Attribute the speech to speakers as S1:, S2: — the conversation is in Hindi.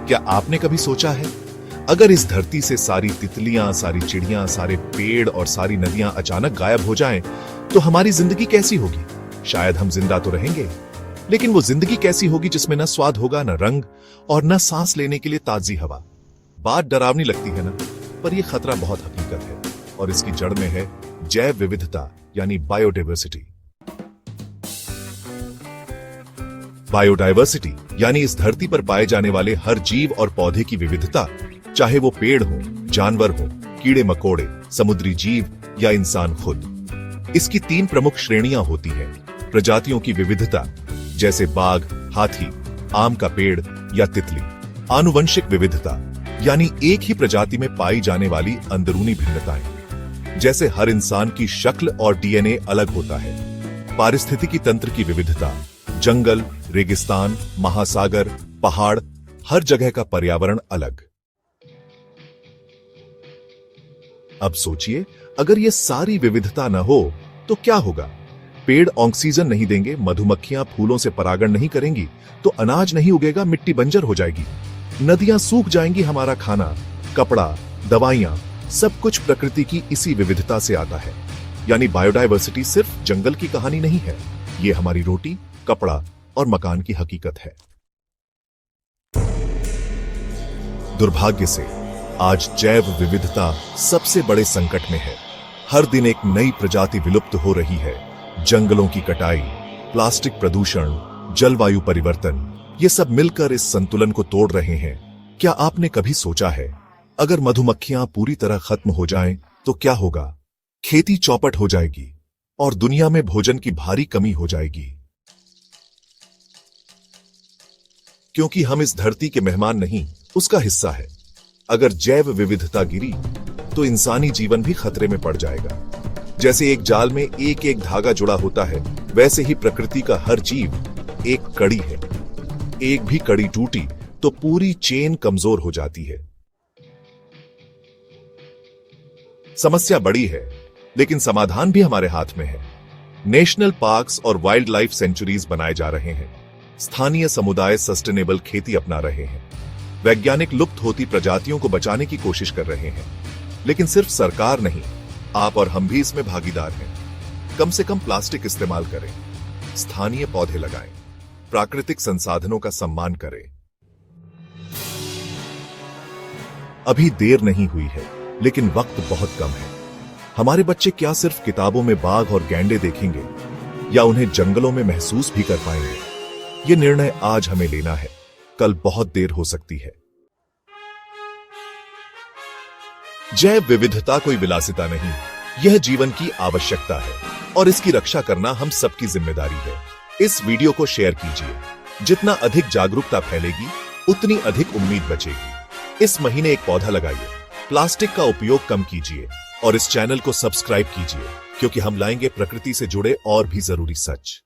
S1: क्या आपने कभी सोचा है, अगर इस धरती से सारी तितलियां, सारी चिड़ियां, सारे पेड़ और सारी नदियां अचानक गायब हो जाएं, तो हमारी जिंदगी कैसी होगी? शायद हम जिंदा तो रहेंगे, लेकिन वो जिंदगी कैसी होगी जिसमें न स्वाद होगा, न रंग और न सांस लेने के लिए ताजी हवा। बात डरावनी लगती है ना, पर यह खतरा बहुत हकीकत है और इसकी जड़ में है जैव विविधता यानी बायोडाइवर्सिटी। बायोडाइवर्सिटी यानी इस धरती पर पाए जाने वाले हर जीव और पौधे की विविधता, चाहे वो पेड़ हो, जानवर हो, कीड़े मकोड़े, समुद्री जीव या इंसान खुद। इसकी 3 प्रमुख श्रेणियां होती हैं। प्रजातियों की विविधता, जैसे बाघ, हाथी, आम का पेड़ या तितली। आनुवंशिक विविधता यानी एक ही प्रजाति में पाई जाने वाली अंदरूनी भिन्नताएं, जैसे हर इंसान की शक्ल और डीएनए अलग होता है। पारिस्थितिकी तंत्र की विविधता, जंगल, रेगिस्तान, महासागर, पहाड़, हर जगह का पर्यावरण अलग। अब सोचिए, अगर ये सारी विविधता न हो तो क्या होगा? पेड़ ऑक्सीजन नहीं देंगे, मधुमक्खियां फूलों से परागण नहीं करेंगी, तो अनाज नहीं उगेगा, मिट्टी बंजर हो जाएगी। नदियां सूख जाएंगी, हमारा खाना, कपड़ा, दवाइयां, सब कुछ प्रकृति की इसी विविधता से आता है। यानी बायोडाइवर्सिटी सिर्फ जंगल की कहानी नहीं है, ये हमारी रोटी, कपड़ा और मकान की हकीकत है। दुर्भाग्य से आज जैव विविधता सबसे बड़े संकट में है। हर दिन एक नई प्रजाति विलुप्त हो रही है। जंगलों की कटाई, प्लास्टिक प्रदूषण, जलवायु परिवर्तन, ये सब मिलकर इस संतुलन को तोड़ रहे हैं। क्या आपने कभी सोचा है, अगर मधुमक्खियां पूरी तरह खत्म हो जाएं, तो क्या होगा? खेती चौपट हो जाएगी और दुनिया में भोजन की भारी कमी हो जाएगी। क्योंकि हम इस धरती के मेहमान नहीं, उसका हिस्सा है। अगर जैव विविधता गिरी, तो इंसानी जीवन भी खतरे में पड़ जाएगा। जैसे एक जाल में एक एक धागा जुड़ा होता है, वैसे ही प्रकृति का हर जीव एक कड़ी है। एक भी कड़ी टूटी तो पूरी चेन कमजोर हो जाती है। समस्या बड़ी है, लेकिन समाधान भी हमारे हाथ में है। नेशनल पार्क्स और वाइल्ड लाइफ सेंचुरीज बनाए जा रहे हैं। स्थानीय समुदाय सस्टेनेबल खेती अपना रहे हैं। वैज्ञानिक लुप्त होती प्रजातियों को बचाने की कोशिश कर रहे हैं। लेकिन सिर्फ सरकार नहीं, आप और हम भी इसमें भागीदार हैं। कम से कम प्लास्टिक इस्तेमाल करें, स्थानीय पौधे लगाएं, प्राकृतिक संसाधनों का सम्मान करें। अभी देर नहीं हुई है, लेकिन वक्त बहुत कम है। हमारे बच्चे क्या सिर्फ किताबों में बाघ और गैंडे देखेंगे, या उन्हें जंगलों में महसूस भी कर पाएंगे? ये निर्णय आज हमें लेना है, कल बहुत देर हो सकती है। जैव विविधता कोई विलासिता नहीं, यह जीवन की आवश्यकता है और इसकी रक्षा करना हम सबकी जिम्मेदारी है। इस वीडियो को शेयर कीजिए। जितना अधिक जागरूकता फैलेगी, उतनी अधिक उम्मीद बचेगी। इस महीने एक पौधा लगाइए, प्लास्टिक का उपयोग कम कीजिए और इस चैनल को सब्सक्राइब कीजिए, क्योंकि हम लाएंगे प्रकृति से जुड़े और भी जरूरी सच।